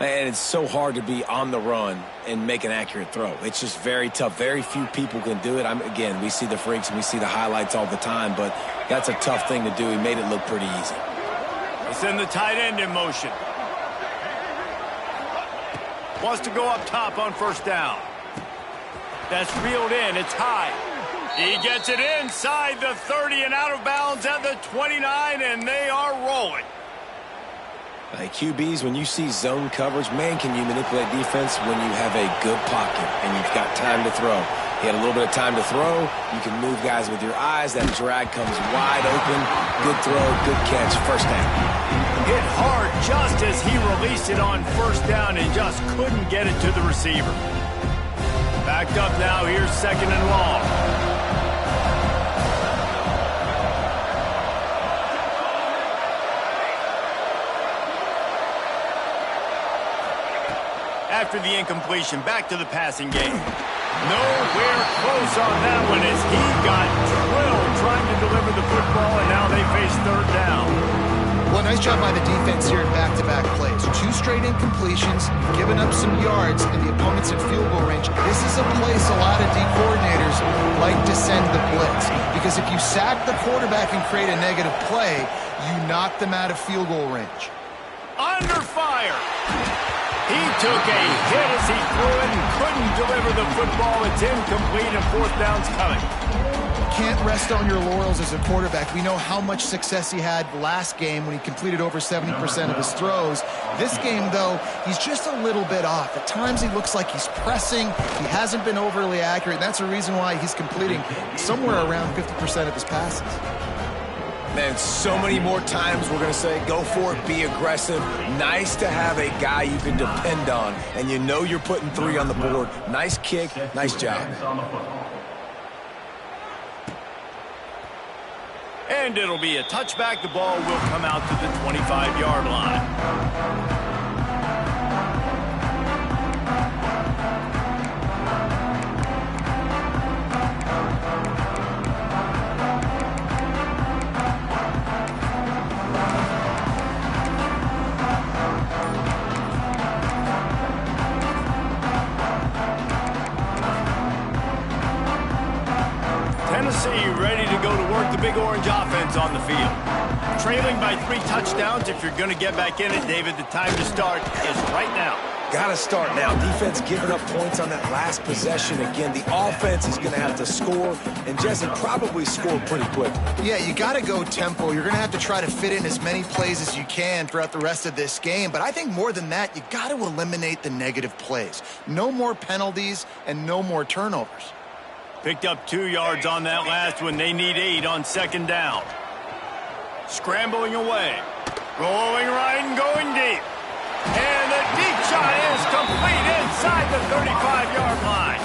And it's so hard to be on the run and make an accurate throw. It's just very tough. Very few people can do it. Again, we see the freaks and we see the highlights all the time, but that's a tough thing to do. He made it look pretty easy. They send the tight end in motion. Wants to go up top on 1st down. That's reeled in. It's high. He gets it inside the 30 and out of bounds at the 29, and they are rolling. QBs, when you see zone coverage, man, can you manipulate defense when you have a good pocket and you've got time to throw. He had a little bit of time to throw. You can move guys with your eyes. That drag comes wide open. Good throw, good catch, 1st down. Hit hard just as he released it on 1st down and just couldn't get it to the receiver. Backed up now. Here's 2nd and long. After the incompletion, back to the passing game. Nowhere close on that one as he got drilled trying to deliver the football, and now they face 3rd down. Well, nice job by the defense here in back-to-back plays. 2 straight incompletions, giving up some yards, and the opponent's in field goal range. This is a place a lot of D coordinators like to send the blitz, because if you sack the quarterback and create a negative play, you knock them out of field goal range. Under fire. He took a hit as he threw it and couldn't deliver the football. It's incomplete and 4th down's coming. Can't rest on your laurels as a quarterback. We know how much success he had last game when he completed over 70% of his throws. This game, though, he's just a little bit off. At times he looks like he's pressing. He hasn't been overly accurate. That's a reason why he's completing somewhere around 50% of his passes. Man, so many more times we're going to say, go for it, be aggressive. Nice to have a guy you can depend on, and you know you're putting 3 on the board. Nice kick, nice job. And it'll be a touchback. The ball will come out to the 25-yard line. Tennessee ready to go to work the Big Orange offense on the field. Trailing by 3 touchdowns. If you're going to get back in it, David, the time to start is right now. Got to start now. Defense giving up points on that last possession. Again, the offense is going to have to score, and Jesse probably score pretty quick. Yeah, you got to go tempo. You're going to have to try to fit in as many plays as you can throughout the rest of this game. But I think more than that, you got to eliminate the negative plays. No more penalties and no more turnovers. Picked up 2 yards on that last one. They need 8 on 2nd down. Scrambling away. Rolling right and going deep. And the deep shot is complete inside the 35-yard line.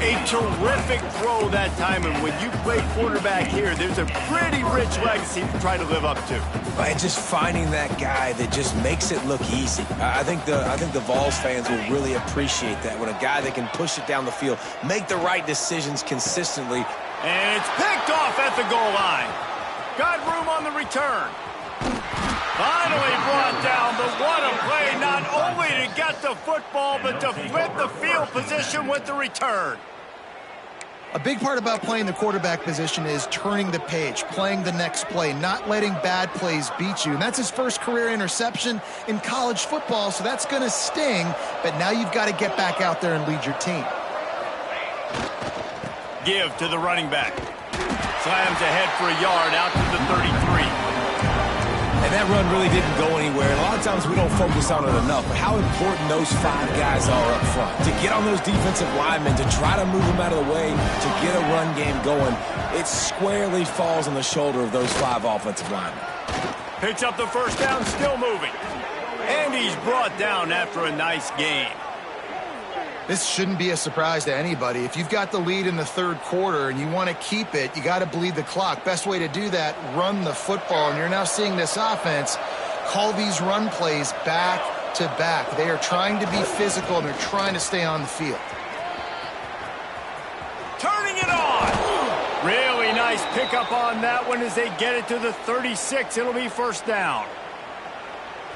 A terrific throw that time, and when you play quarterback here, there's a pretty rich legacy to try to live up to. And just finding that guy that just makes it look easy. I think the Vols fans will really appreciate that, when a guy that can push it down the field, make the right decisions consistently. And it's picked off at the goal line. Got room on the return. Finally brought down, but what a play, not only to get the football, but to flip the field position with the return. A big part about playing the quarterback position is turning the page, playing the next play, not letting bad plays beat you. And that's his first career interception in college football, so that's going to sting. But now you've got to get back out there and lead your team. Give to the running back. Slams ahead for a yard out to the 33. And that run really didn't go anywhere. And a lot of times we don't focus on it enough, but how important those 5 guys are up front. To get on those defensive linemen, to try to move them out of the way, to get a run game going, it squarely falls on the shoulder of those 5 offensive linemen. Picks up the first down, still moving. And he's brought down after a nice game. This shouldn't be a surprise to anybody. If you've got the lead in the third quarter and you want to keep it, you got to bleed the clock. Best way to do that, run the football. And you're now seeing this offense call these run plays back to back. They are trying to be physical, and they're trying to stay on the field. Turning it on. Really nice pickup on that one as they get it to the 36. It'll be first down.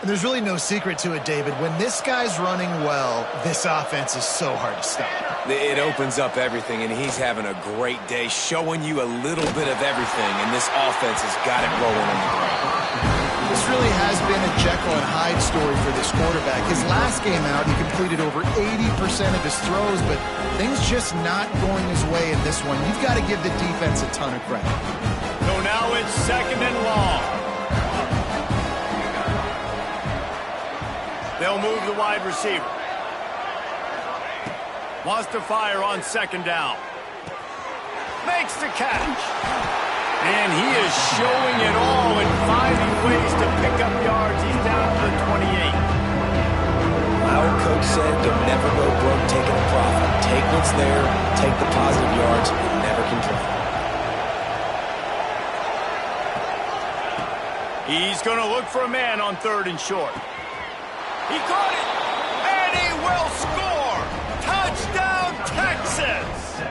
And there's really no secret to it, David. When this guy's running well, this offense is so hard to stop. It opens up everything, and he's having a great day, showing you a little bit of everything, and this offense has got it rolling on the ground. This really has been a Jekyll and Hyde story for this quarterback. His last game out, he completed over 80% of his throws, but things just not going his way in this one. You've got to give the defense a ton of credit. So now it's second and long. They'll move the wide receiver. Wants to fire on second down. Makes the catch. And he is showing it all and finding ways to pick up yards. He's down to the 28. My old coach said, don't never go broke taking a profit. Take what's there, take the positive yards, and never complain. He's going to look for a man on third and short. He caught it, and he will score! Touchdown, Texas!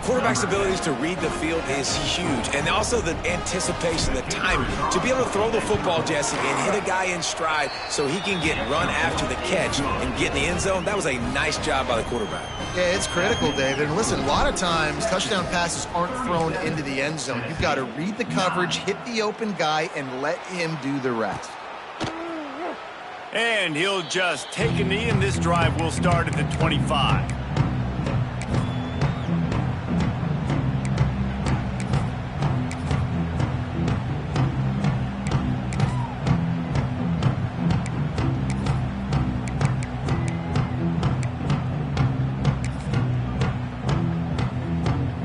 Quarterback's abilities to read the field is huge, and also the anticipation, the timing. To be able to throw the football, Jesse, and hit a guy in stride so he can get run after the catch and get in the end zone, that was a nice job by the quarterback. Yeah, it's critical, David. And listen, a lot of times touchdown passes aren't thrown into the end zone. You've got to read the coverage, hit the open guy, and let him do the rest. And he'll just take a knee, and this drive will start at the 25.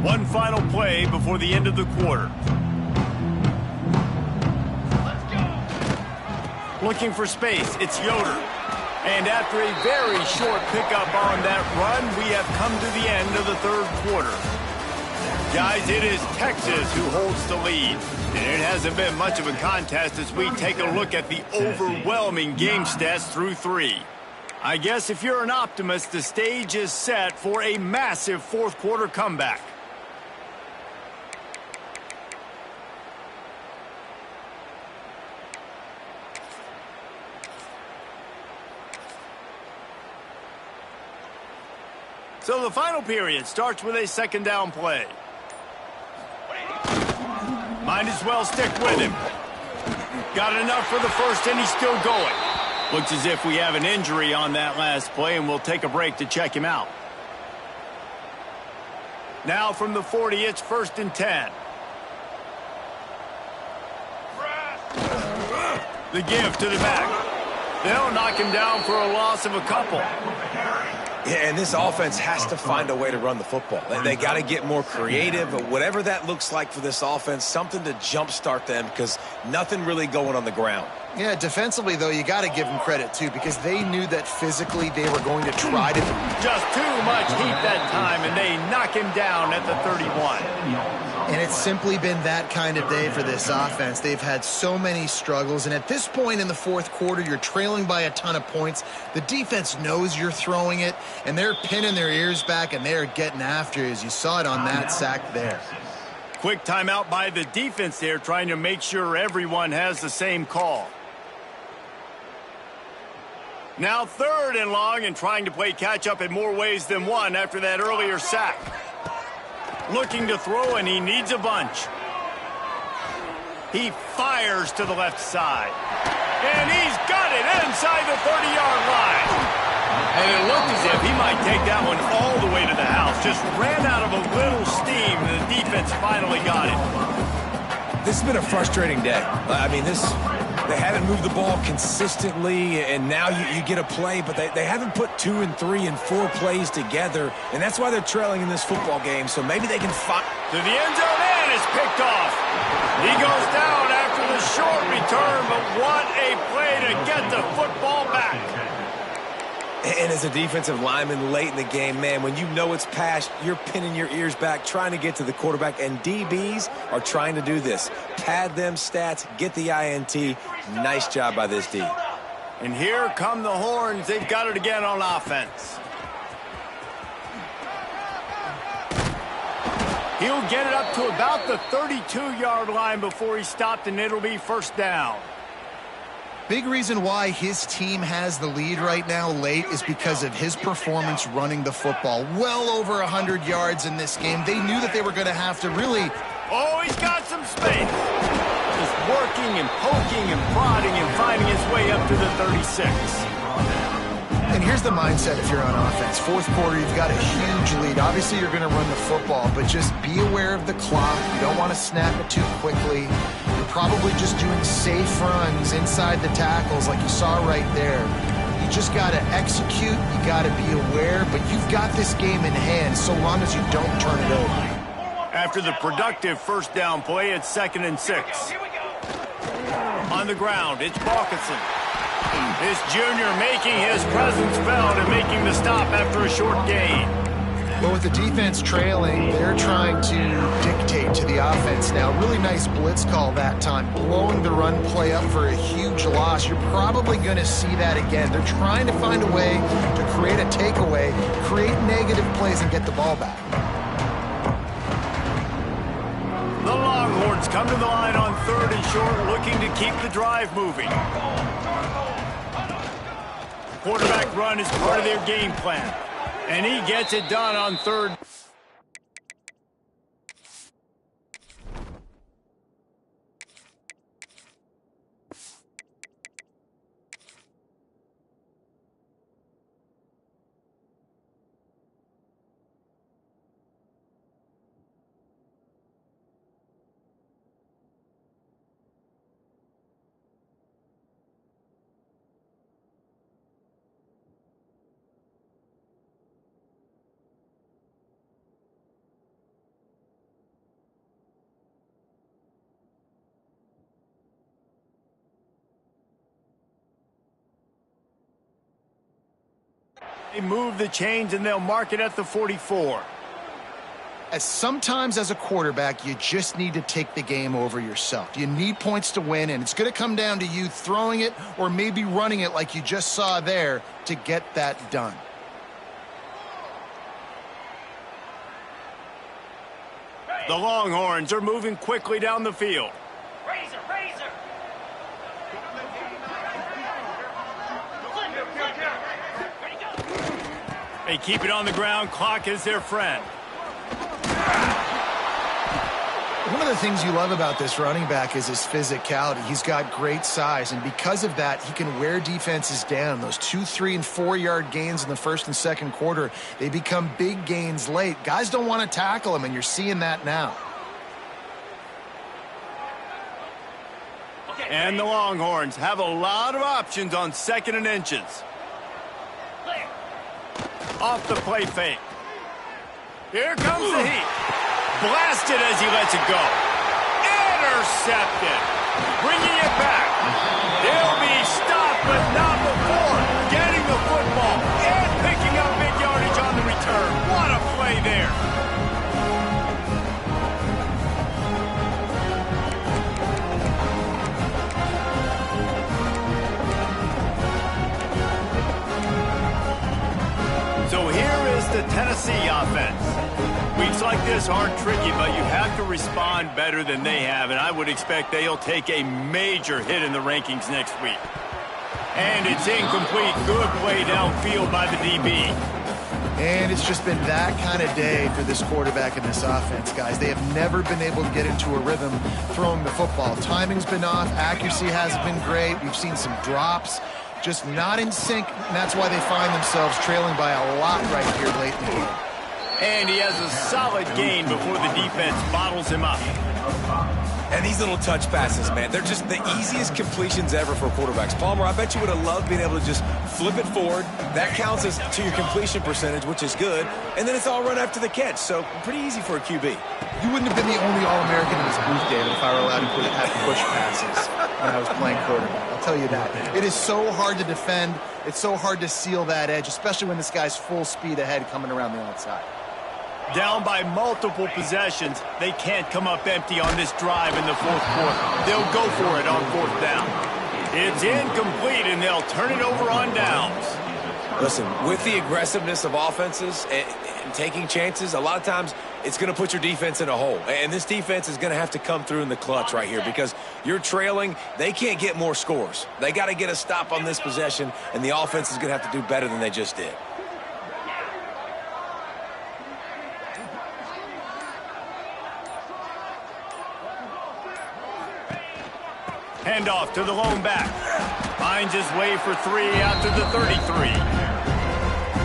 One final play before the end of the quarter. Looking for space, it's Yoder. And after a very short pickup on that run, we have come to the end of the third quarter. Guys, it is Texas who holds the lead. And it hasn't been much of a contest as we take a look at the overwhelming game stats through 3. I guess if you're an optimist, the stage is set for a massive fourth quarter comeback. So the final period starts with a second down play. Might as well stick with him. Got enough for the first, and he's still going. Looks as if we have an injury on that last play, and we'll take a break to check him out. Now from the 40, it's first and 10. The give to the back. They'll knock him down for a loss of a couple. Yeah, and this offense has to find a way to run the football. They got to get more creative, but whatever that looks like for this offense, something to jumpstart them because nothing really going on the ground. Yeah, defensively, though, you got to give them credit, too, because they knew that physically they were going to try to... Just too much heat that time, and they knock him down at the 31. And it's simply been that kind of day for this offense. They've had so many struggles, and at this point in the fourth quarter, you're trailing by a ton of points. The defense knows you're throwing it, and they're pinning their ears back, and they're getting after you, as you saw it on that sack there. Quick timeout by the defense there, trying to make sure everyone has the same call. Now third and long, and trying to play catch-up in more ways than one after that earlier sack. Looking to throw, and he needs a bunch. He fires to the left side. And he's got it inside the 30-yard line. And it looked as if he might take that one all the way to the house. Just ran out of a little steam, and the defense finally got it. This has been a frustrating day. I mean, they haven't moved the ball consistently, and now you get a play, but they haven't put 2 and 3 and 4 plays together, and that's why they're trailing in this football game, so maybe they can find... To the end zone, and is picked off. He goes down after the short return, but what a play to get the football back. And as a defensive lineman late in the game, man, when you know it's past, you're pinning your ears back, trying to get to the quarterback, and DBs are trying to do this. Pad them stats, get the INT. Nice job by this D. And here come the horns. They've got it again on offense. He'll get it up to about the 32-yard line before he stopped, and it'll be first down. Big reason why his team has the lead right now late is because of his performance running the football. Well over 100 yards in this game. They knew that they were going to have to really... Oh, he's got some space. Just working and poking and prodding and finding his way up to the 36. And here's the mindset if you're on offense. Fourth quarter, you've got a huge lead. Obviously, you're going to run the football, but just be aware of the clock. You don't want to snap it too quickly. You're probably just doing safe runs inside the tackles like you saw right there. You just got to execute. You got to be aware, but you've got this game in hand so long as you don't turn it over. After the productive first down play, it's 2nd and 6. On the ground, it's Balkinson. This junior making his presence felt and making the stop after a short gain. Well, with the defense trailing, they're trying to dictate to the offense now. Really nice blitz call that time, blowing the run play up for a huge loss. You're probably going to see that again. They're trying to find a way to create a takeaway, create negative plays, and get the ball back. The Longhorns come to the line on 3rd and short, looking to keep the drive moving. Quarterback run is part of their game plan, and he gets it done on 3rd. They move the chains, and they'll mark it at the 44. Sometimes as a quarterback, you just need to take the game over yourself. You need points to win, and it's going to come down to you throwing it or maybe running it like you just saw there to get that done. The Longhorns are moving quickly down the field. They keep it on the ground. Clock is their friend. One of the things you love about this running back is his physicality. He's got great size, and because of that, he can wear defenses down. Those 2, 3, and 4-yard gains in the first and second quarter, they become big gains late. Guys don't want to tackle him, and you're seeing that now. And the Longhorns have a lot of options on 2nd and inches. Off the play fake. Here comes the heat. Blasted as he lets it go. Intercepted. Bringing it back. They'll be stopped, but not before getting the football and picking up big yardage on the return. What a play there. So here is the Tennessee offense. Weeks like this aren't tricky, but you have to respond better than they have, and I would expect they'll take a major hit in the rankings next week. And it's incomplete. Good play downfield by the DB. And it's just been that kind of day for this quarterback and this offense, guys. They have never been able to get into a rhythm throwing the football. Timing's been off. Accuracy hasn't been great. We've seen some drops. Just not in sync, and that's why they find themselves trailing by a lot right here late in the game. And he has a solid gain before the defense bottles him up. And these little touch passes, man, they're just the easiest completions ever for quarterbacks. Palmer, I bet you would have loved being able to just flip it forward. That counts as to your completion percentage, which is good. And then it's all run after the catch, so pretty easy for a QB. You wouldn't have been the only All-American in this booth, David, if I were allowed to have push passes when I was playing quarterback. I'll tell you that. It is so hard to defend. It's so hard to seal that edge, especially when this guy's full speed ahead coming around the outside. Down by multiple possessions, they can't come up empty on this drive in the fourth quarter. They'll go for it on fourth down. It's incomplete, and they'll turn it over on downs. Listen, with the aggressiveness of offenses and taking chances, a lot of times it's going to put your defense in a hole. And this defense is going to have to come through in the clutch right here because you're trailing. They can't get more scores. They got to get a stop on this possession, and the offense is going to have to do better than they just did. Handoff to the lone back. Finds his way for 3 out to the 33.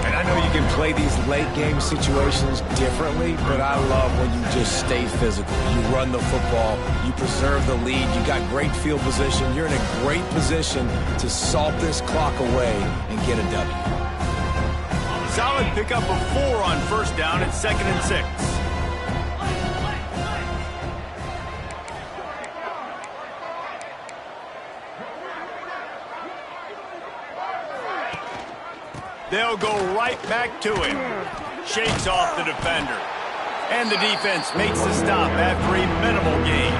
And I know you can play these late game situations differently, but I love when you just stay physical. You run the football, you preserve the lead, you got great field position. You're in a great position to salt this clock away and get a W. Solid pickup of 4 on first down at 2nd and 6. They'll go right back to him. Shakes off the defender. And the defense makes the stop after a minimal gain.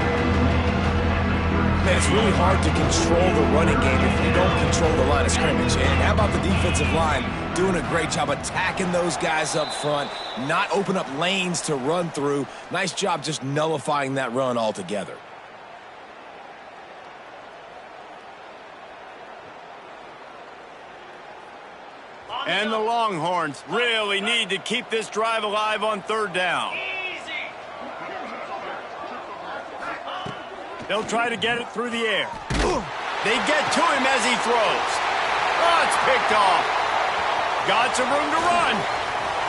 Man, it's really hard to control the running game if you don't control the line of scrimmage. And how about the defensive line doing a great job attacking those guys up front, not open up lanes to run through. Nice job just nullifying that run altogether. And the Longhorns really need to keep this drive alive on third down. They'll try to get it through the air. They get to him as he throws. Oh, it's picked off. Got some room to run.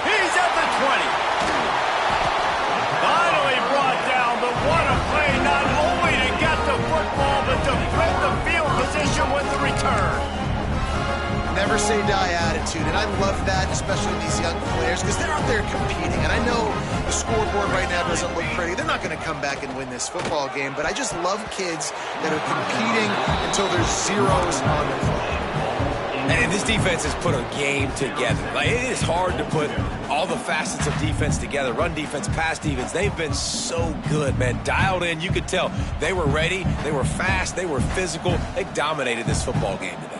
He's at the 20. Finally brought down, but what a play, not only to get the football, but to flip the field position with the return. Never say die attitude, and I love that, especially these young players, because they're out there competing. And I know the scoreboard right now doesn't look pretty. They're not going to come back and win this football game, but I just love kids that are competing until there's zeros on the clock. And this defense has put a game together. Like, it is hard to put all the facets of defense together. Run defense, pass defense. They've been so good, man. Dialed in. You could tell they were ready. They were fast. They were physical. They dominated this football game today.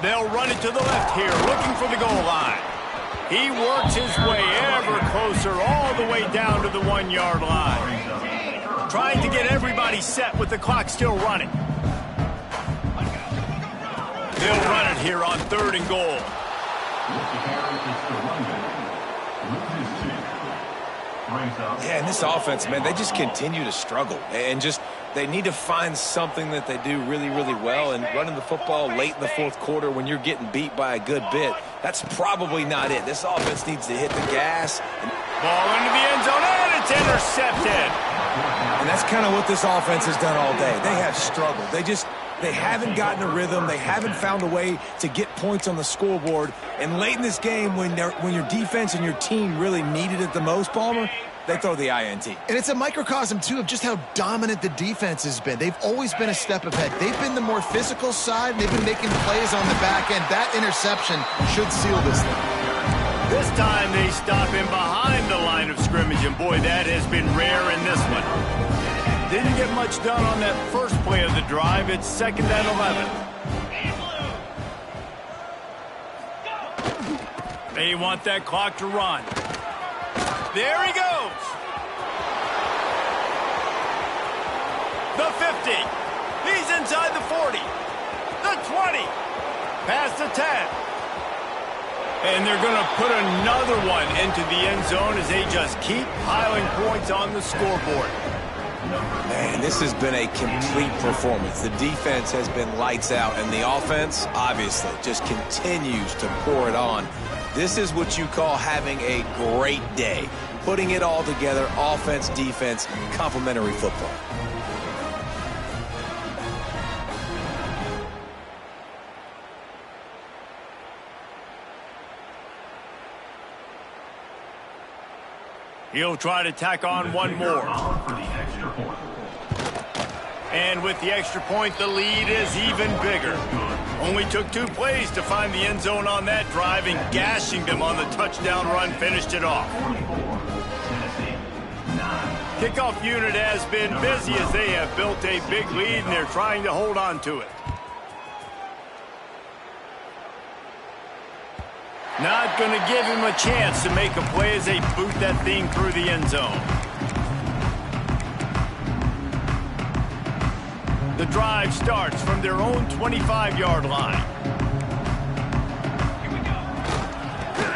They'll run it to the left here, looking for the goal line. He works his way ever closer all the way down to the 1-yard line. Trying to get everybody set with the clock still running. They'll run it here on 3rd and goal. Yeah, and this offense, man, they just continue to struggle. And just they need to find something that they do really, really well. And running the football late in the fourth quarter when you're getting beat by a good bit, that's probably not it. This offense needs to hit the gas. Ball into the end zone, and it's intercepted. And that's kind of what this offense has done all day. They have struggled. They haven't gotten a rhythm. They haven't found a way to get points on the scoreboard. And late in this game, when your defense and your team really needed it the most, Palmer, they throw the INT. And it's a microcosm, too, of just how dominant the defense has been. They've always been a step ahead. They've been the more physical side. They've been making plays on the back end. That interception should seal this thing. This time they stop him behind the line of scrimmage, and boy, that has been rare in this one. Didn't get much done on that first play of the drive. It's 2nd and 11. They want that clock to run. There he goes. The 50. He's inside the 40. The 20. Past the 10. And they're going to put another one into the end zone as they just keep piling points on the scoreboard. Man, this has been a complete performance. The defense has been lights out, and the offense, obviously, just continues to pour it on. This is what you call having a great day. Putting it all together, offense, defense, complementary football. He'll try to tack on one more. And with the extra point, the lead is even bigger. Only took 2 plays to find the end zone on that drive, and gashing them on the touchdown run finished it off. Kickoff unit has been busy as they have built a big lead, and they're trying to hold on to it. Not going to give him a chance to make a play as they boot that thing through the end zone. The drive starts from their own 25-yard line.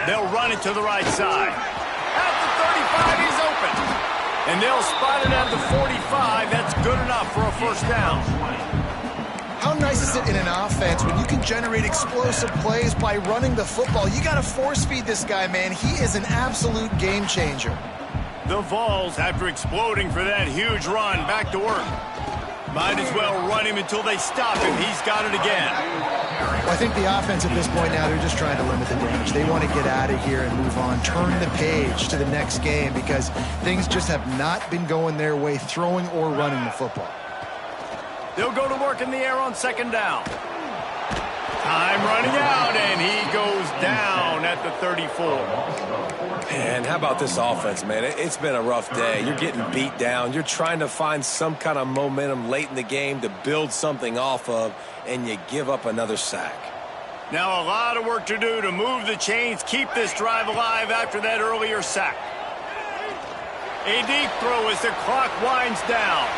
They'll run it to the right side. At the 35, he's open. And they'll spot it at the 45. That's good enough for a first down. How nice is it in an offense when you can generate explosive plays by running the football? You got to force feed this guy, man. He is an absolute game changer. The Vols, after exploding for that huge run, back to work. Might as well run him until they stop him. He's got it again. Well, I think the offense at this point now, they're just trying to limit the damage. They want to get out of here and move on, turn the page to the next game because things just have not been going their way, throwing or running the football. They'll go to work in the air on second down. Time running out, and he goes down at the 34. And how about this offense, man? It's been a rough day. You're getting beat down. You're trying to find some kind of momentum late in the game to build something off of, and you give up another sack. Now a lot of work to do to move the chains, keep this drive alive after that earlier sack. A deep throw as the clock winds down.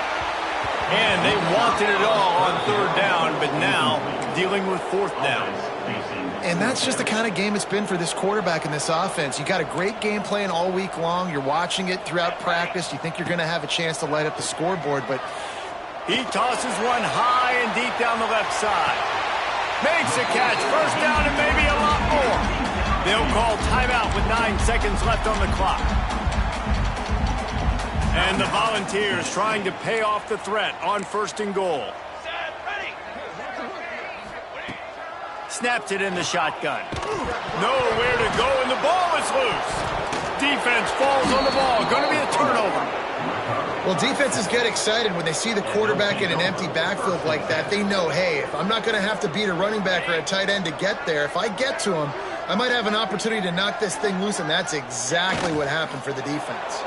And they wanted it all on third down, but now dealing with fourth down. And that's just the kind of game it's been for this quarterback in this offense. You got a great game plan all week long. You're watching it throughout practice. You think you're going to have a chance to light up the scoreboard, but he tosses one high and deep down the left side. Makes a catch. First down and maybe a lot more. They'll call timeout with 9 seconds left on the clock. And the Volunteers trying to pay off the threat on first and goal. Snaps it in the shotgun. Nowhere to go, and the ball is loose. Defense falls on the ball. Going to be a turnover. Well, defenses get excited when they see the quarterback in an empty backfield like that. They know, hey, if I'm not going to have to beat a running back or a tight end to get there, if I get to him, I might have an opportunity to knock this thing loose, and that's exactly what happened for the defense.